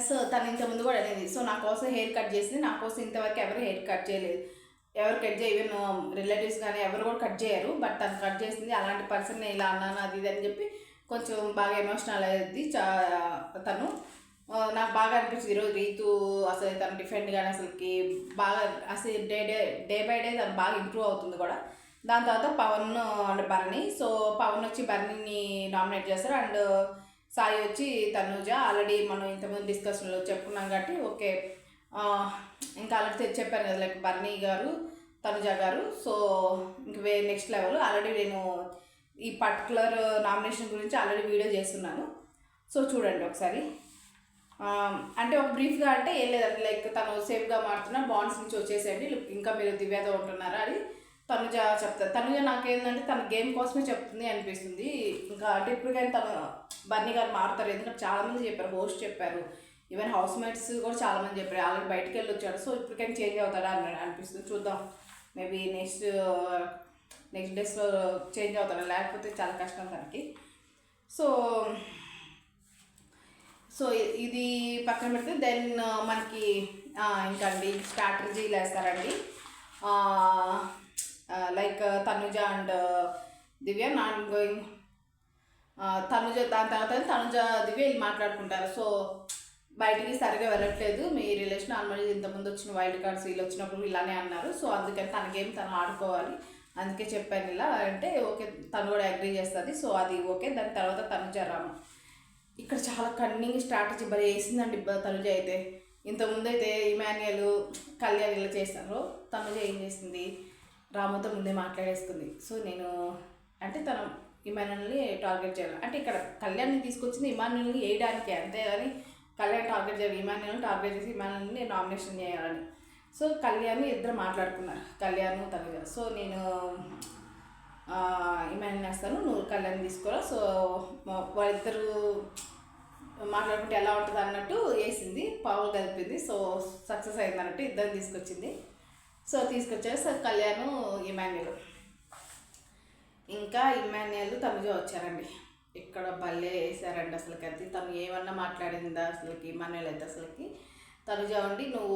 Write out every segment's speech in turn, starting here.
So తను ఇంతకుముందు కూడా అనేది, సో నా కోసం హెయిర్ కట్ చేసింది, నా కోసం ఇంతవరకు ఎవరు హెయిర్ కట్ చేయలేదు, ఎవరు కట్ చేయ ఈవెన్ రిలేటివ్స్ కానీ ఎవరు కూడా కట్ చేయరు, బట్ తను కట్ చేసింది. అలాంటి పర్సన్ నేను ఇలా అన్నాను అది ఇది అని చెప్పి కొంచెం బాగా ఎమోషనల్ అయ్యింది తను. నాకు బాగా అనిపించింది ఈరోజు రీతు అసలు తను డిఫరెంట్ కానీ అసలుకి బాగా అసలు డే బై డే తను బాగా ఇంప్రూవ్ అవుతుంది కూడా. దాని తర్వాత పవన్ అండ్ భరణి. సో పవన్ వచ్చి భరణిని నామినేట్ చేస్తారు, అండ్ సాయి వచ్చి తనుజ. ఆల్రెడీ మనం ఇంతకుముందు డిస్కషన్లో చెప్పుకున్నాం కాబట్టి ఓకే. ఇంకా ఆల్రెడీ చెప్పాను కదా, లైక్ భరణి గారు తనుజ గారు. సో ఇంక నెక్స్ట్ లెవెల్. ఆల్రెడీ నేను ఈ పర్టికులర్ నామినేషన్ గురించి ఆల్రెడీ వీడియో చేస్తున్నాను, సో చూడండి ఒకసారి. అంటే ఒక బ్రీఫ్గా అంటే ఏం లేదండి, లైక్ తను సేఫ్గా మారుతున్న బాండ్స్ నుంచి వచ్చేసేయండి, ఇంకా మీరు దివ్యతో ఉంటున్నారా అని తనుజ చెప్తారు. తనుజ నాకేంటంటే తన గేమ్ కోసమే చెప్తుంది అనిపిస్తుంది. ఇంకా అంటే ఇప్పుడు కానీ తను బన్నీ గారు మారుతారు, ఎందుకంటే చాలామంది చెప్పారు, హోస్ట్ చెప్పారు, ఈవెన్ హౌస్ మేట్స్ కూడా చాలామంది చెప్పారు, ఆల్రెడీ బయటకు వెళ్ళి వచ్చాడు. సో ఇప్పటికైనా చేంజ్ అవుతాడా అని అనిపిస్తుంది. చూద్దాం, మేబీ నెక్స్ట్ డేస్లో చేంజ్ అవుతాడా, లేకపోతే చాలా కష్టం తనకి. సో సో ఇది పక్కన పెడితే దెన్ మనకి ఇంకా అండి స్ట్రాటజీలు వేస్తారండి. Like Tanuja and Divya non going. Tanuja దాని తర్వాత తనుజ దివ్య వీళ్ళు మాట్లాడుకుంటారు. సో బయటికి సరిగా వెళ్ళట్లేదు మీ రిలేషన్, ఆల్రెడీ ఇంతకుముందు వచ్చిన వైల్డ్ కార్డ్స్ వీళ్ళు వచ్చినప్పుడు ఇలానే అన్నారు. సో అందుకని తన గేమ్ తను ఆడుకోవాలి, అందుకే చెప్పాను ఇలా అంటే ఓకే తను కూడా అగ్రీ చేస్తుంది. సో అది ఓకే. దాని తర్వాత తనుజ రాము ఇక్కడ చాలా కన్నింగ్ స్ట్రాటజీ భలే వేసిందండి తనుజ అయితే. ఇంతకుముందు అయితే ఇమాన్యుయల్ కళ్యాణ్ ఇలా చేస్తారు, తనుజ ఏం చేసింది రాముతో ముందే మాట్లాడేసుకుంది. సో నేను అంటే తను ఇమాన్యుయల్ని టార్గెట్ చేయాలి అంటే ఇక్కడ కళ్యాణ్ని తీసుకొచ్చింది ఇమాన్యుయల్ని వేయడానికి, అంతేగాని కళ్యాణ్ టార్గెట్ చేయాలి, ఇమాన్యుయల్ని టార్గెట్ చేసి ఇమాన్యుయల్ని నామినేషన్ చేయాలని. సో కళ్యాణ్ ఇద్దరు మాట్లాడుకున్నారు, కళ్యాణ్ తనుజ. సో నేను ఇమాన్యుయల్ వేస్తాను, నువ్వు కళ్యాణ్ తీసుకోరా. సో వాళ్ళిద్దరు మాట్లాడుకుంటే ఎలా ఉంటుంది అన్నట్టు వేసింది, పావులు కలిపింది. సో సక్సెస్ అయింది అన్నట్టు ఇద్దరు తీసుకొచ్చింది. సో తీసుకొచ్చారు. సో కళ్యాణ్ ఇమాన్యుయల్, ఇంకా ఇమాన్యుయల్ తనుజ వచ్చారండి. ఇక్కడ భలే వేసారండి అసలుకి. అది తను ఏమన్నా మాట్లాడిందా అసలుకి ఇమాన్యుయల్ అయితే అసలుకి. తనుజ ఉండి నువ్వు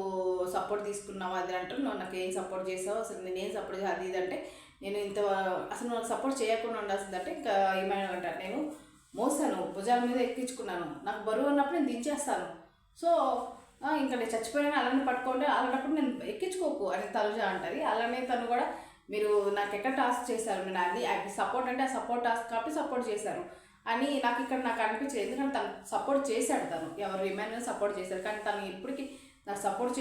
సపోర్ట్ తీసుకున్నావు అది అంటారు, నువ్వు నాకు ఏం సపోర్ట్ చేసావు అసలు, నేనేం సపోర్ట్ చేసావు అది ఇది అంటే, నేను ఇంత అసలు నాకు సపోర్ట్ చేయకుండా ఉండాల్సిందంటే ఇంకా ఇమాన్యుయల్ అంటారు, నేను మోసాను, భుజాల మీద ఎక్కించుకున్నాను, నాకు బరువు ఉన్నప్పుడు నేను దించేస్తాను. సో ఇంకా నేను చచ్చిపోయినా అలానే పట్టుకుంటే అలాంటప్పుడు నేను ఎక్కించుకోకు అని తనుజ అంటుంది. అలానే తను కూడా మీరు నాకు ఎక్కడ టాస్క్ చేశారు, నేను అది సపోర్ట్ అంటే ఆ సపోర్ట్ టాస్క్ కాబట్టి సపోర్ట్ చేశాను అని నాకు ఇక్కడ నాకు అనిపించలేదు. ఎందుకంటే తను సపోర్ట్ చేశాడు, తను ఎవరు ఇమాన్యుయల్ సపోర్ట్ చేశాడు, కానీ తను ఇప్పటికీ నాకు సపోర్ట్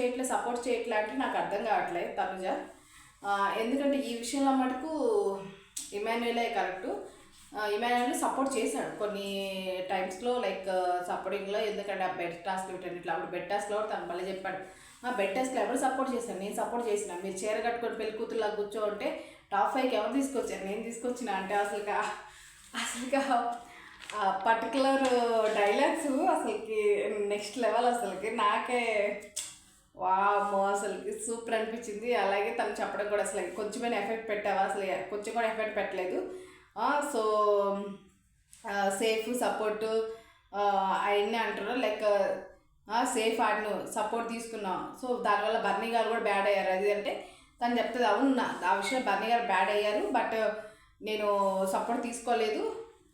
చేయట్లే అంటే నాకు అర్థం కావట్లేదు తనుజ. ఎందుకంటే ఈ విషయంలో మటుకు ఇమాన్యుయలే కరెక్టు. ఇమాన్యుయల్ సపోర్ట్ చేశాడు కొన్ని టైమ్స్లో, లైక్ సపోర్టింగ్లో. ఎందుకంటే ఆ బెడ్ టాస్క్ ఇట్లా అప్పుడు బెడ్ టాస్క్లో తను మళ్ళీ చెప్పాడు, బెడ్ టాస్క్లో ఎవరు సపోర్ట్ చేశాను, నేను సపోర్ట్ చేసిన, మీరు చీర కట్టుకొని పెళ్లి కూతురులా కూర్చోంటే టాప్ 5కి ఎవరు తీసుకొచ్చారు, నేను తీసుకొచ్చిన అంటే అసలుగా పర్టికులర్ డైలాగ్స్ అసలుకి నెక్స్ట్ లెవెల్. అసలుకి నాకే వామ్మో అసలుకి సూపర్ అనిపించింది. అలాగే తను చెప్పడం కూడా అసలు కొంచెమైనా ఎఫెక్ట్ పెట్టావా, అసలు కొంచెం కూడా ఎఫెక్ట్ పెట్టలేదు. సో సేఫ్ సపోర్టు అవన్నీ అంటారు, లైక్ సేఫ్ ఆడిను సపోర్ట్ తీసుకున్నాం. సో దానివల్ల బర్నీ గారు కూడా బ్యాడ్ అయ్యారు అది అంటే తను చెప్తుంది, అవును ఆ విషయం బర్నీ గారు బ్యాడ్ అయ్యారు, బట్ నేను సపోర్ట్ తీసుకోలేదు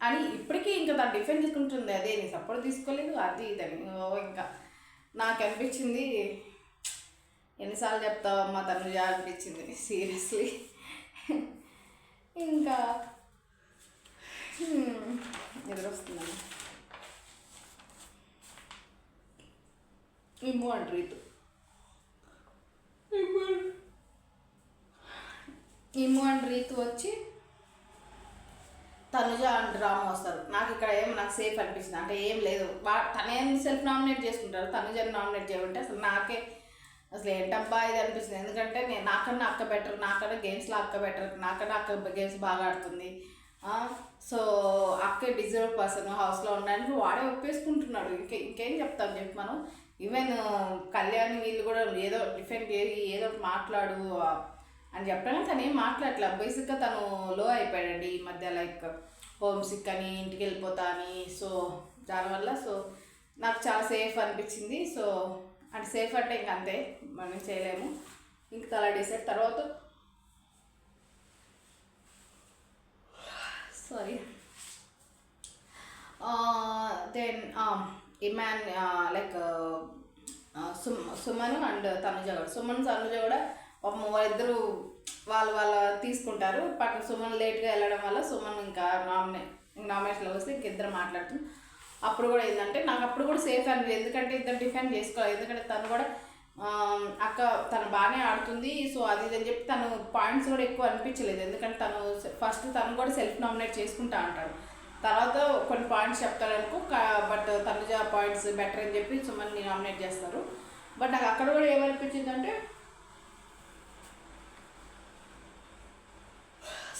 అని ఇప్పటికీ ఇంకా తను డిఫెండ్ చేసుకుంటుంది, అదే నేను సపోర్ట్ తీసుకోలేదు అది ఇదని. ఇంకా నాకు అనిపించింది ఎన్నిసార్లు చెప్తావమ్మా తనుజ అనిపించింది సీరియస్లీ. ఇంకా ఎదురొస్తున్నాను ఇమ్ము అంట రీతు, ఇమ్ము అండ్ రీతు వచ్చి తనుజ అండ్ రాము వస్తారు. నాకు ఇక్కడ నాకు సేఫ్ అనిపించింది అంటే ఏం లేదు, తనేం సెల్ఫ్ నామినేట్ చేసుకుంటారు, తనుజని నామినేట్ చేయమంటే అసలు నాకే అసలు ఏంటబ్బా ఇది అనిపిస్తుంది. ఎందుకంటే నేను నాకన్నా అక్క బెటర్, నాకన్నా గేమ్స్లో అక్క బెటర్, నాకన్నా అక్క గేమ్స్ బాగా ఆడుతుంది. సో అక్క డిజర్వ్ పర్సన్ హౌస్లో ఉండడానికి వాడే ఒప్పేసుకుంటున్నాడు. ఇంకేం చెప్తాం చెప్పి మనం. ఈవెన్ కళ్యాణ్ వీళ్ళు కూడా ఏదో డిఫెండ్ చేసి ఏదో మాట్లాడు అని చెప్పడానికి తను ఏం మాట్లాడలే. బేసిక్గా తను లో అయిపోయాడండి ఈ మధ్య, లైక్ హోమ్ సిక్ అని ఇంటికి వెళ్ళిపోతా అని. సో దానివల్ల సో నాకు చాలా సేఫ్ అనిపించింది. సో అంటే సేఫ్ అంటే ఇంక అంతే, మనం చేయలేము. ఇంక అలా డిసైడ్ తర్వాత సారీ దెన్ ఇమాన్ లైక్ సుమన్ అండ్ తనుజ కూడా, సుమన్ తనుజ కూడా వాళ్ళిద్దరూ వాళ్ళ తీసుకుంటారు. పక్కన సుమన్ లేట్గా వెళ్ళడం వల్ల సుమన్ ఇంకా నామినేషన్లో వస్తే ఇంకిద్దరు మాట్లాడుతుంది. అప్పుడు కూడా ఏంటంటే నాకు అప్పుడు కూడా సేఫ్ అనిపించింది, ఎందుకంటే ఇద్దరు డిఫెండ్ చేసుకోవాలి. ఎందుకంటే తను కూడా అక్క తను బాగానే ఆడుతుంది, సో అది ఇది అని చెప్పి తను పాయింట్స్ కూడా ఎక్కువ అనిపించలేదు. ఎందుకంటే తను ఫస్ట్ తను కూడా సెల్ఫ్ నామినేట్ చేసుకుంటా అంటాడు, తర్వాత కొన్ని పాయింట్స్ చెప్తాడు అనుకో. బట్ తనుజ పాయింట్స్ బెటర్ అని చెప్పి సుమన్ని నామినేట్ చేస్తారు. బట్ నాకు అక్కడ కూడా ఏమనిపించిందంటే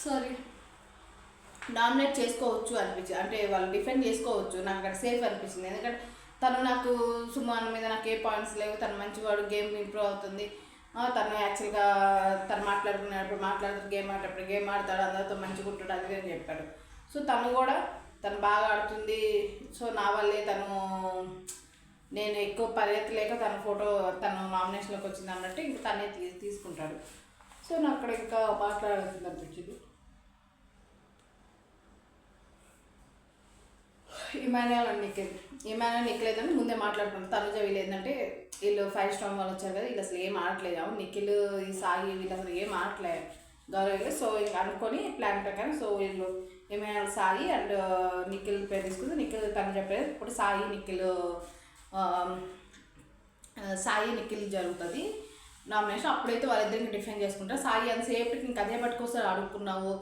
సారీ నామినేట్ చేసుకోవచ్చు అనిపించింది, అంటే వాళ్ళు డిఫెండ్ చేసుకోవచ్చు. నాకు అక్కడ సేఫ్ అనిపించింది. ఎందుకంటే తను నాకు సుమన్ మీద నాకు ఏ పాయింట్స్ లేవు, తను మంచివాడు, గేమ్ ఇంప్రూవ్ అవుతుంది, తను యాక్చువల్గా తను మాట్లాడుతాడు, గేమ్ ఆడేటప్పుడు గేమ్ ఆడతాడు, అందరితో మంచిగా ఉంటాడు, అది అని చెప్పాడు. సో తను బాగా ఆడుతుంది, సో నా వల్లే నేను ఎక్కువ పరిగెత్తలేక తను నామినేషన్లోకి వచ్చింది అన్నట్టు ఇంక తనే తీసుకుంటాడు. సో నాకు అక్కడ ఇంకా మాట్లాడాల్సింది అనిపించింది. ఇమాన్యుయల్ అండ్ నిఖిల్ ఏదంటే ముందే మాట్లాడుకుంటారు. తనుజ వీళ్ళు ఏంటంటే వీళ్ళు 5 స్టార్ వాళ్ళు వచ్చారు కదా, వీళ్ళు అసలు ఏం ఆడట్లేదు. నిఖిల్ ఈ సాయి వీళ్ళు అసలు ఏం ఆడట్లేదు గౌరవ. సో ఇంకా అనుకొని ప్లాన్ ప్రకారం సో వీళ్ళు ఇమాన్యుయల్ సాయి అండ్ నిఖిల్ పేరు తీసుకుంది. నిఖిల్ తనుజ పేరు. ఇప్పుడు సాయి నిఖిల్ జరుగుతుంది నామినేషన్. అప్పుడైతే వాళ్ళిద్దరికి డిఫెండ్ చేసుకుంటారు. సాయి అంతసేపటికి ఇంకా అదే పట్టుకొస్తారు, అడుక్కున్నావు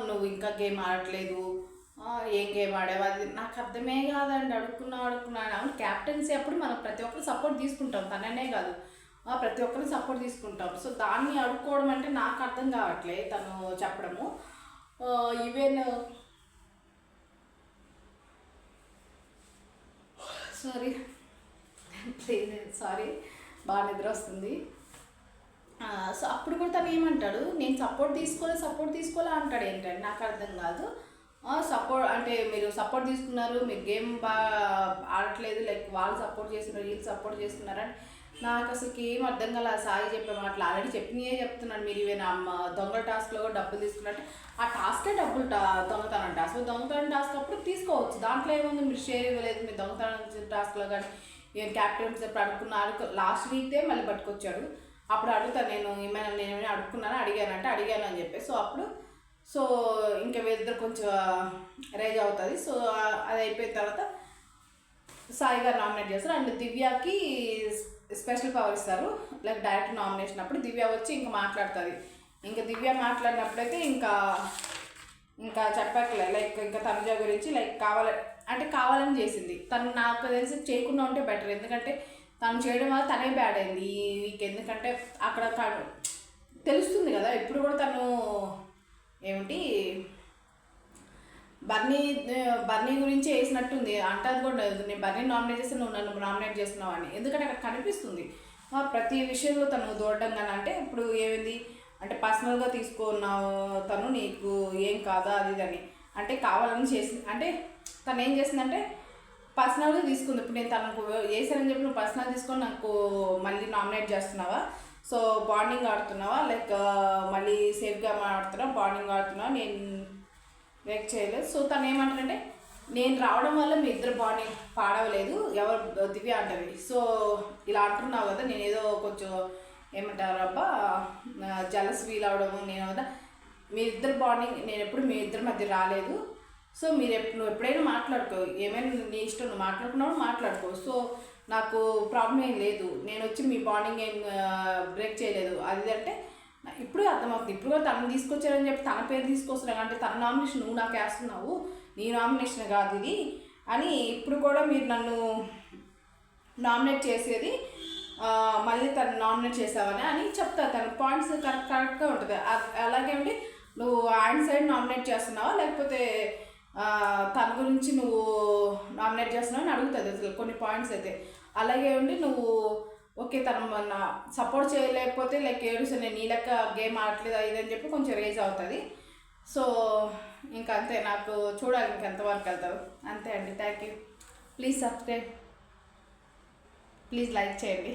నువ్వు ఇంకా గేమ్ ఆడట్లేదు, ఏం గేమ్ ఆడేవా, అది నాకు అర్థమే కాదండి. అడుక్కున్నాను. అవును క్యాప్టెన్సీ అప్పుడు మనం ప్రతి ఒక్కరు సపోర్ట్ తీసుకుంటాం, తననే కాదు ప్రతి ఒక్కరిని సపోర్ట్ తీసుకుంటాం. సో దాన్ని అడుక్కోవడం అంటే నాకు అర్థం కావట్లే తను చెప్పడము. ఈవెన్ సారీ బాగా నిద్ర వస్తుంది. సో అప్పుడు కూడా తను ఏమంటాడు, నేను సపోర్ట్ తీసుకోలే అంటాడు. ఏంటంటే నాకు అర్థం కాదు. సపోర్ట్ అంటే మీరు సపోర్ట్ తీసుకున్నారు, మీరు గేమ్ బాగా ఆడట్లేదు, లైక్ వాళ్ళు సపోర్ట్ చేస్తున్నారు, వీళ్ళు సపోర్ట్ చేస్తున్నారని నాకు అసలుకి ఏం అర్థం కాలే. సాయి చెప్పే మాటలు ఆల్రెడీ చెప్పినయే చెప్తున్నాను. మీరు ఈవెన్ దొంగ టాస్క్లో కూడా డబ్బులు తీసుకున్నట్టే, ఆ టాస్కే డబ్బులు దొంగతనం టాస్క్. దొంగతనం టాస్క్ అప్పుడు తీసుకోవచ్చు, దాంట్లో ఏముంది, మీరు షేర్ ఇవ్వలేదు, మీరు దొంగతనం టాస్క్లో కానీ ఏం క్యాప్టెన్స్ ఎప్పుడు అడుక్కున్నారు. లాస్ట్ వీక్దే మళ్ళీ పట్టుకొచ్చాడు. అప్పుడు అడుగుతాను నేను ఏమైనా అడిగాను అని చెప్పి. సో ఇంకా వీళ్ళిద్దరు కొంచెం రేజ్ అవుతుంది. సో అది అయిపోయిన తర్వాత సాయి గారు నామినేట్ చేస్తారు. అండ్ దివ్యకి స్పెషల్ పవర్ ఇస్తారు, లైక్ డైరెక్ట్ నామినేషన్ అప్పుడు దివ్య వచ్చి ఇంకా మాట్లాడుతుంది. ఇంకా దివ్య మాట్లాడినప్పుడైతే ఇంకా చెప్పట్లే, లైక్ ఇంకా తనుజ గురించి లైక్ కావాలని చేసింది. తను నాకు తెలిసి చేయకుండా ఉంటే బెటర్, ఎందుకంటే తను చేయడం వల్ల తనే బ్యాడ్ అయింది ఈ వీక్. ఎందుకంటే అక్కడ తెలుస్తుంది కదా, ఇప్పుడు కూడా తను ఏమిటి బర్నీ గురించి వేసినట్టుంది. అంటది కూడా నేను బర్నీ నామినేట్ చేస్తే నువ్వు నన్ను నామినేట్ చేస్తున్నావు అని. ఎందుకంటే అక్కడ కనిపిస్తుంది ప్రతి విషయంలో తను దూరడం. కానీ అంటే ఇప్పుడు ఏమైంది అంటే పర్సనల్గా తీసుకున్నావు, తను నీకు ఏం కాదా అది అని అంటే కావాలని చేసి, అంటే తను ఏం చేసిందంటే పర్సనల్గా తీసుకుంది. ఇప్పుడు నేను తనకు వేసానని చెప్పి నువ్వు పర్సనల్ తీసుకొని నాకు మళ్ళీ నామినేట్ చేస్తున్నావా, సో బాండింగ్ ఆడుతున్నావా, లైక్ మళ్ళీ సేఫ్గా ఆడుతున్నావా, బాండింగ్ ఆడుతున్నావా, నేను బ్రేక్ చేయలేదు. సో తను ఏమంటారంటే నేను రావడం వల్ల మీ ఇద్దరు బాండింగ్ పాడవలేదు, ఎవరు దివ్య అంటది. సో ఇలా అంటున్నావు కదా, నేను ఏదో కొంచెం ఏమంటారు అబ్బా జలస్ ఫీల్ అవడము, నేను కదా మీ ఇద్దరు బాండింగ్, నేను ఎప్పుడు మీ ఇద్దరి మధ్య రాలేదు. సో నువ్వు ఎప్పుడైనా మాట్లాడుకో, ఏమైనా నీ ఇష్టం, నువ్వు మాట్లాడుకున్నావు మాట్లాడుకో, సో నాకు ప్రాబ్లం ఏం లేదు, నేను వచ్చి మీ బాండింగ్ ఏం బ్రేక్ చేయలేదు అది అంటే ఇప్పుడు అర్థమవుతుంది. ఇప్పుడు కూడా తనని తీసుకొచ్చారని చెప్పి తన పేరు తీసుకొస్తున్నాను అంటే తన నామినేషన్ నువ్వు నాకు వేస్తున్నావు, నీ నామినేషన్ కాదు ఇది అని ఇప్పుడు కూడా మీరు నన్ను నామినేట్ చేసేది మళ్ళీ తను నామినేట్ చేసావని అని చెప్తా. తన పాయింట్స్ కరెక్ట్గా ఉంటుంది. అలాగే ఉండి నువ్వు ఆయన సైడ్ నామినేట్ చేస్తున్నావా లేకపోతే తన గురించి నువ్వు నామినేట్ చేస్తున్నావు అని అడుగుతుంది అసలు కొన్ని పాయింట్స్ అయితే. అలాగే ఉండి నువ్వు ఓకే తను మన సపోర్ట్ చేయలేకపోతే లైక్ ఏడుసా నేను నీ లెక్క గేమ్ ఆడట్లేదు ఇదని చెప్పి కొంచెం రేజ్ అవుతుంది. సో ఇంకా అంతే, నాకు చూడాలి ఇంకెంతవరకు వెళ్తారు. అంతే అండి, thank you, please subscribe. Please like చేయండి.